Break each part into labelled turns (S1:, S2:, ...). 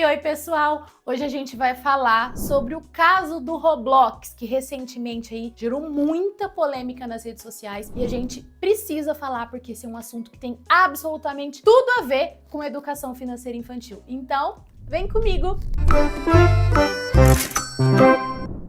S1: Oi, pessoal! Hoje a gente vai falar sobre o caso do Roblox, que recentemente aí gerou muita polêmica nas redes sociais e a gente precisa falar porque esse é um assunto que tem absolutamente tudo a ver com educação financeira infantil. Então, vem comigo!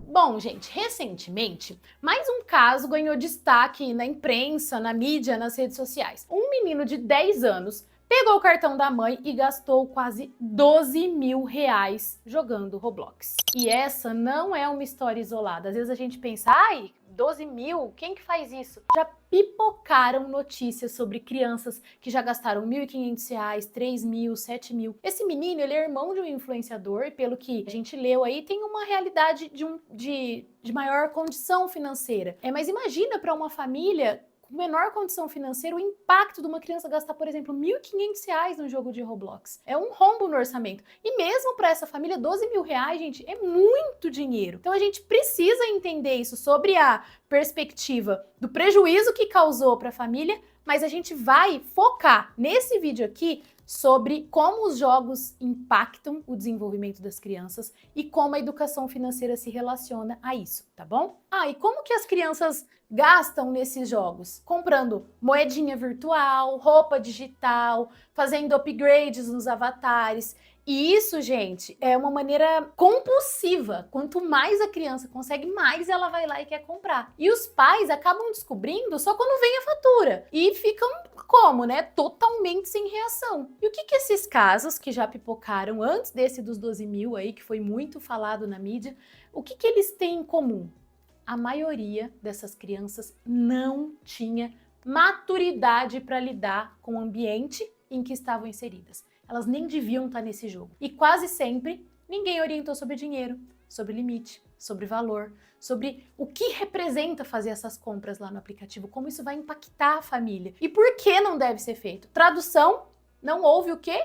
S1: Bom, gente, recentemente, mais um caso ganhou destaque na imprensa, na mídia, nas redes sociais. Um menino de 10 anos pegou o cartão da mãe e gastou quase 12 mil reais jogando Roblox. E essa não é uma história isolada. Às vezes a gente pensa, ai, 12 mil? Quem que faz isso? Já pipocaram notícias sobre crianças que já gastaram R$ 1.500, 3 mil, 7 mil. Esse menino, ele é irmão de um influenciador e pelo que a gente leu aí, tem uma realidade de maior condição financeira. Mas imagina para uma família com menor condição financeira, o impacto de uma criança gastar, por exemplo, R$ 1.500 no jogo de Roblox. É um rombo no orçamento. E mesmo para essa família, 12 mil reais, gente, é muito dinheiro. Então a gente precisa entender isso sobre a perspectiva do prejuízo que causou para a família, mas a gente vai focar nesse vídeo aqui sobre como os jogos impactam o desenvolvimento das crianças e como a educação financeira se relaciona a isso, tá bom? E como que as crianças gastam nesses jogos? Comprando moedinha virtual, roupa digital, fazendo upgrades nos avatares. E isso, gente, é uma maneira compulsiva. Quanto mais a criança consegue, mais ela vai lá e quer comprar. E os pais acabam descobrindo só quando vem a fatura. E ficam como, né? Totalmente sem reação. E o que esses casos que já pipocaram antes desse dos 12 mil aí, que foi muito falado na mídia, o que eles têm em comum? A maioria dessas crianças não tinha maturidade para lidar com o ambiente em que estavam inseridas. Elas nem deviam estar nesse jogo. E quase sempre, ninguém orientou sobre dinheiro, sobre limite, sobre valor, sobre o que representa fazer essas compras lá no aplicativo, como isso vai impactar a família e por que não deve ser feito. Tradução, não houve o quê?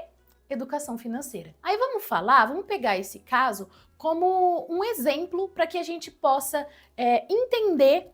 S1: Educação financeira. Aí vamos pegar esse caso como um exemplo para que a gente possa entender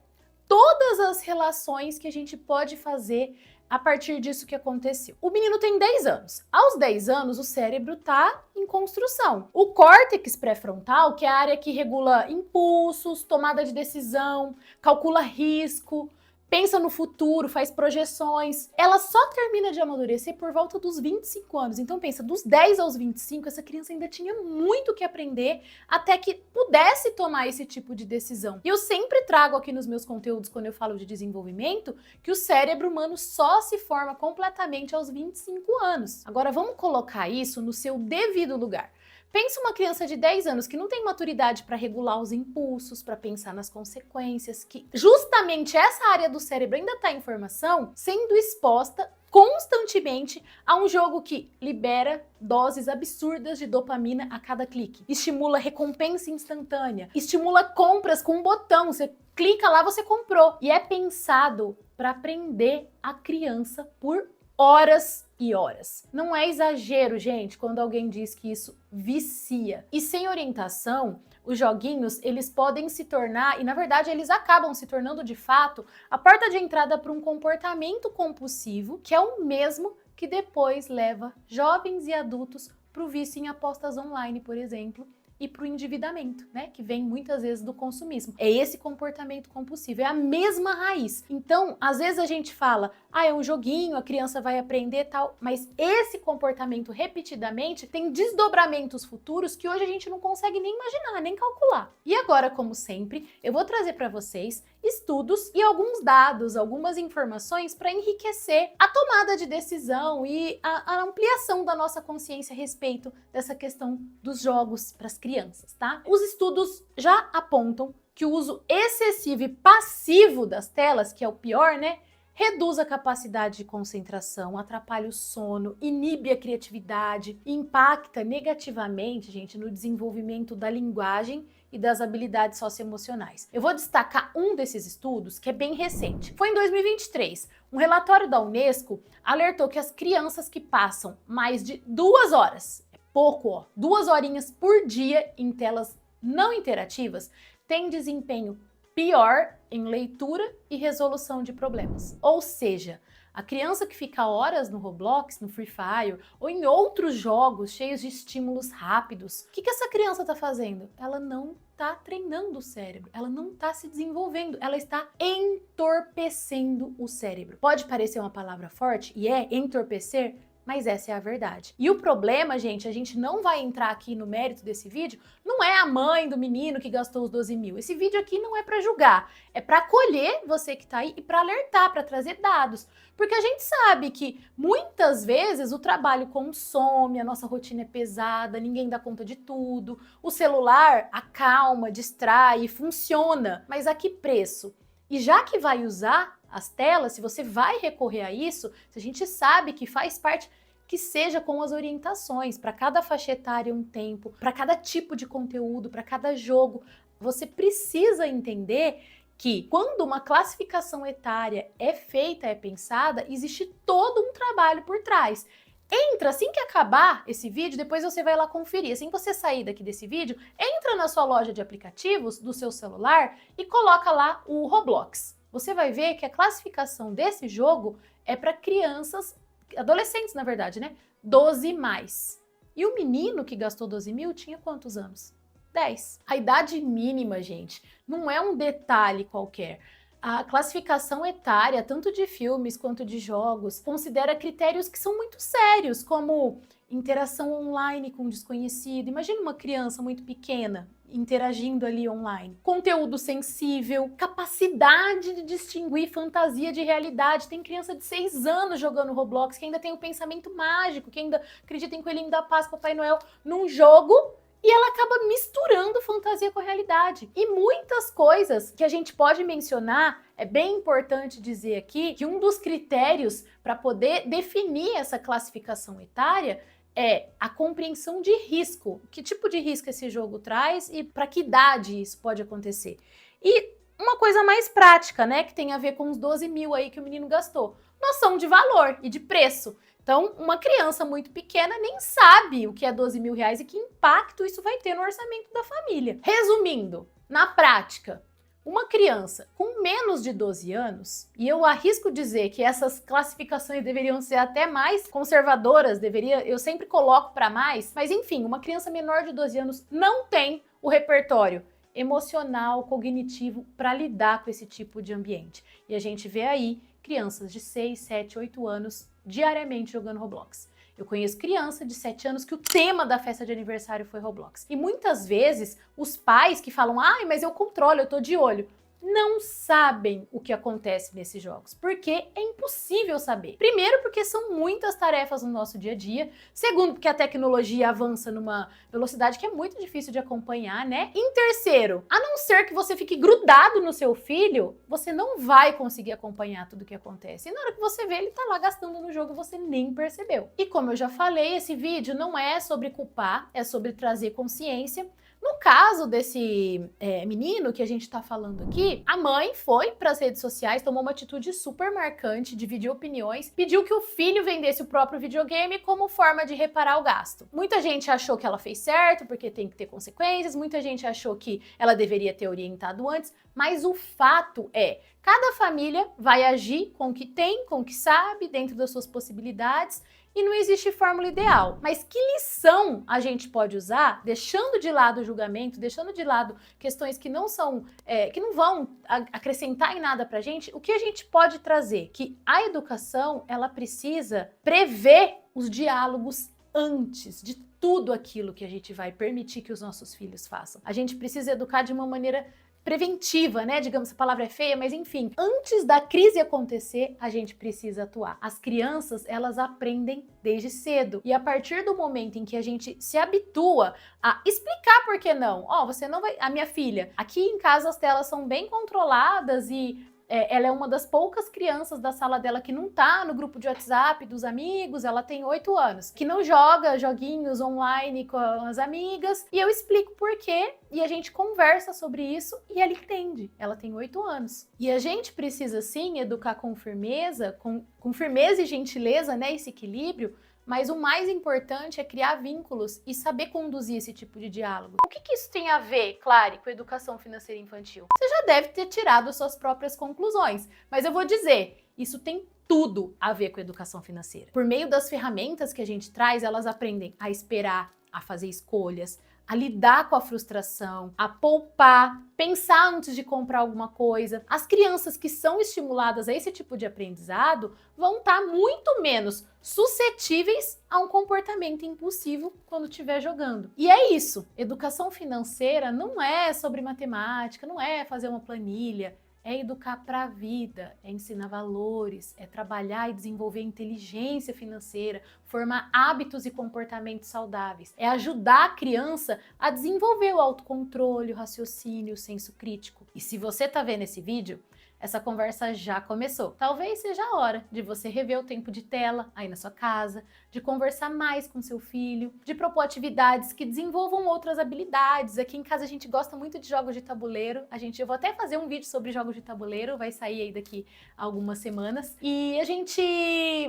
S1: todas as relações que a gente pode fazer a partir disso que aconteceu. O menino tem 10 anos. Aos 10 anos, o cérebro está em construção. O córtex pré-frontal, que é a área que regula impulsos, tomada de decisão, calcula risco, pensa no futuro, faz projeções, ela só termina de amadurecer por volta dos 25 anos. Então pensa, dos 10 aos 25, essa criança ainda tinha muito que aprender até que pudesse tomar esse tipo de decisão. E eu sempre trago aqui nos meus conteúdos, quando eu falo de desenvolvimento, que o cérebro humano só se forma completamente aos 25 anos. Agora vamos colocar isso no seu devido lugar. Pensa uma criança de 10 anos que não tem maturidade para regular os impulsos, para pensar nas consequências, que justamente essa área do cérebro ainda está em formação, sendo exposta constantemente a um jogo que libera doses absurdas de dopamina a cada clique, estimula recompensa instantânea, estimula compras com um botão, você clica lá, você comprou. E é pensado para prender a criança por horas e horas. Não é exagero, gente, quando alguém diz que isso vicia. E sem orientação, os joguinhos, eles podem se tornar, e na verdade eles acabam se tornando de fato, a porta de entrada para um comportamento compulsivo, que é o mesmo que depois leva jovens e adultos para o vício em apostas online, por exemplo, e para o endividamento, né, que vem muitas vezes do consumismo. É esse comportamento compulsivo, é a mesma raiz. Então, às vezes a gente fala, é um joguinho, a criança vai aprender tal, mas esse comportamento repetidamente tem desdobramentos futuros que hoje a gente não consegue nem imaginar, nem calcular. E agora, como sempre, eu vou trazer para vocês estudos e alguns dados, algumas informações para enriquecer a tomada de decisão e a ampliação da nossa consciência a respeito dessa questão dos jogos para as crianças, tá? Os estudos já apontam que o uso excessivo e passivo das telas, que é o pior, né? Reduz a capacidade de concentração, atrapalha o sono, inibe a criatividade, impacta negativamente, gente, no desenvolvimento da linguagem e das habilidades socioemocionais. Eu vou destacar um desses estudos que é bem recente. Foi em 2023. Um relatório da Unesco alertou que as crianças que passam mais de 2 horas, é pouco, 2 horinhas por dia em telas não interativas, têm desempenho pior em leitura e resolução de problemas. Ou seja, A criança que fica horas no Roblox, no Free Fire ou em outros jogos cheios de estímulos rápidos, o que essa criança está fazendo? Ela não está treinando o cérebro, ela não está se desenvolvendo, ela está entorpecendo o cérebro. Pode parecer uma palavra forte, e é entorpecer, mas essa é a verdade. E o problema, gente, a gente não vai entrar aqui no mérito desse vídeo, não é a mãe do menino que gastou os 12 mil. Esse vídeo aqui não é para julgar, é para acolher você que tá aí e para alertar, para trazer dados. Porque a gente sabe que muitas vezes o trabalho consome, a nossa rotina é pesada, ninguém dá conta de tudo, o celular acalma, distrai, funciona, mas a que preço? E já que vai usar as telas, se você vai recorrer a isso, se a gente sabe que faz parte, que seja com as orientações, para cada faixa etária um tempo, para cada tipo de conteúdo, para cada jogo, você precisa entender que quando uma classificação etária é feita, é pensada, existe todo um trabalho por trás. Entra, assim que acabar esse vídeo, depois você vai lá conferir. Assim que você sair daqui desse vídeo, entra na sua loja de aplicativos do seu celular e coloca lá o Roblox. Você vai ver que a classificação desse jogo é para crianças, adolescentes na verdade, né? 12 mais. E o menino que gastou 12 mil tinha quantos anos? 10. A idade mínima, gente, não é um detalhe qualquer. A classificação etária, tanto de filmes quanto de jogos, considera critérios que são muito sérios, como interação online com desconhecido. Imagina uma criança muito pequena interagindo ali online. Conteúdo sensível, capacidade de distinguir fantasia de realidade. Tem criança de 6 anos jogando Roblox que ainda tem o pensamento mágico, que ainda acredita em Coelhinho da Páscoa, Papai Noel, num jogo. E ela acaba misturando fantasia com a realidade. E muitas coisas que a gente pode mencionar, é bem importante dizer aqui que um dos critérios para poder definir essa classificação etária é a compreensão de risco. Que tipo de risco esse jogo traz e para que idade isso pode acontecer. E uma coisa mais prática, né, que tem a ver com os 12 mil aí que o menino gastou. Noção de valor e de preço. Então, uma criança muito pequena nem sabe o que é 12 mil reais e que impacto isso vai ter no orçamento da família. Resumindo, na prática, uma criança com menos de 12 anos, e eu arrisco dizer que essas classificações deveriam ser até mais conservadoras, eu sempre coloco para mais, mas enfim, uma criança menor de 12 anos não tem o repertório emocional, cognitivo para lidar com esse tipo de ambiente. E a gente vê aí crianças de 6, 7, 8 anos diariamente jogando Roblox. Eu conheço criança de 7 anos que o tema da festa de aniversário foi Roblox. E muitas vezes os pais que falam, ai, mas eu controlo, eu tô de olho, não sabem o que acontece nesses jogos, porque é impossível saber. Primeiro, porque são muitas tarefas no nosso dia a dia. Segundo, porque a tecnologia avança numa velocidade que é muito difícil de acompanhar, né? Em terceiro, a não ser que você fique grudado no seu filho, você não vai conseguir acompanhar tudo o que acontece. E na hora que você vê, ele tá lá gastando no jogo e você nem percebeu. E como eu já falei, esse vídeo não é sobre culpar, é sobre trazer consciência. No caso desse menino que a gente tá falando aqui, a mãe foi para as redes sociais, tomou uma atitude super marcante, dividiu opiniões, pediu que o filho vendesse o próprio videogame como forma de reparar o gasto. Muita gente achou que ela fez certo, porque tem que ter consequências, muita gente achou que ela deveria ter orientado antes, mas o fato é, cada família vai agir com o que tem, com o que sabe, dentro das suas possibilidades, e não existe fórmula ideal. Mas que lição a gente pode usar, deixando de lado o julgamento, deixando de lado questões que não são, que não vão acrescentar em nada pra gente, o que a gente pode trazer? Que a educação, ela precisa prever os diálogos antes de tudo aquilo que a gente vai permitir que os nossos filhos façam. A gente precisa educar de uma maneira preventiva, né? Digamos, essa palavra é feia, mas enfim, antes da crise acontecer, a gente precisa atuar. As crianças, elas aprendem desde cedo. E a partir do momento em que a gente se habitua a explicar por que não, você não vai... A minha filha, aqui em casa as telas são bem controladas e ela é uma das poucas crianças da sala dela que não tá no grupo de WhatsApp dos amigos, ela tem 8 anos, que não joga joguinhos online com as amigas, e eu explico por quê, e a gente conversa sobre isso, e ela entende, ela tem 8 anos. E a gente precisa sim educar com firmeza, com firmeza e gentileza, né, esse equilíbrio, mas o mais importante é criar vínculos e saber conduzir esse tipo de diálogo. O que isso tem a ver, Clary, com a educação financeira infantil? Você já deve ter tirado suas próprias conclusões, mas eu vou dizer, isso tem tudo a ver com educação financeira. Por meio das ferramentas que a gente traz, elas aprendem a esperar, a fazer escolhas, a lidar com a frustração, a poupar, pensar antes de comprar alguma coisa. As crianças que são estimuladas a esse tipo de aprendizado vão estar muito menos suscetíveis a um comportamento impulsivo quando estiver jogando. E é isso. Educação financeira não é sobre matemática, não é fazer uma planilha. É educar para a vida, é ensinar valores, é trabalhar e desenvolver inteligência financeira, formar hábitos e comportamentos saudáveis. É ajudar a criança a desenvolver o autocontrole, o raciocínio, o senso crítico. E se você está vendo esse vídeo, essa conversa já começou. Talvez seja a hora de você rever o tempo de tela aí na sua casa, de conversar mais com seu filho, de propor atividades que desenvolvam outras habilidades. Aqui em casa a gente gosta muito de jogos de tabuleiro. Eu vou até fazer um vídeo sobre jogos de tabuleiro, vai sair aí daqui a algumas semanas. E a gente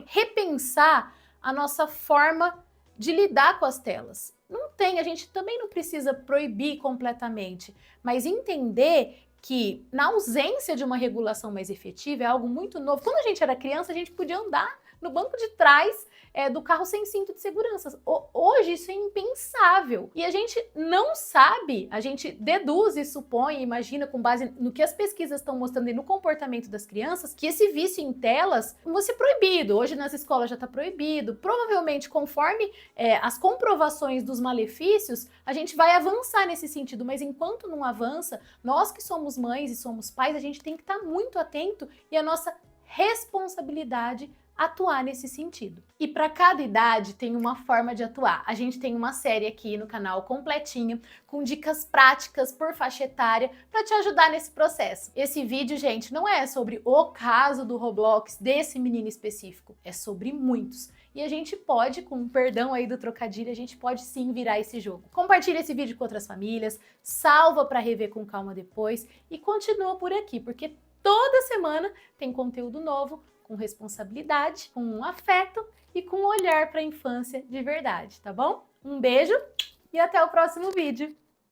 S1: repensar a nossa forma de lidar com as telas. A gente também não precisa proibir completamente, mas entender que na ausência de uma regulação mais efetiva é algo muito novo. Quando a gente era criança, a gente podia andar no banco de trás do carro sem cinto de segurança. Hoje isso é impensável. E a gente não sabe, a gente deduz e supõe, imagina com base no que as pesquisas estão mostrando e no comportamento das crianças, que esse vício em telas vai ser proibido. Hoje nas escolas já está proibido. Provavelmente, conforme as comprovações dos malefícios, a gente vai avançar nesse sentido. Mas enquanto não avança, nós que somos mães e somos pais, a gente tem que estar muito atento e a nossa responsabilidade atuar nesse sentido. E para cada idade tem uma forma de atuar. A gente tem uma série aqui no canal completinha, com dicas práticas por faixa etária para te ajudar nesse processo. Esse vídeo, gente, não é sobre o caso do Roblox, desse menino específico, é sobre muitos. E a gente pode, com perdão aí do trocadilho, a gente pode sim virar esse jogo. Compartilha esse vídeo com outras famílias, salva para rever com calma depois e continua por aqui, porque toda semana tem conteúdo novo, com responsabilidade, com afeto e com olhar para a infância de verdade, tá bom? Um beijo e até o próximo vídeo!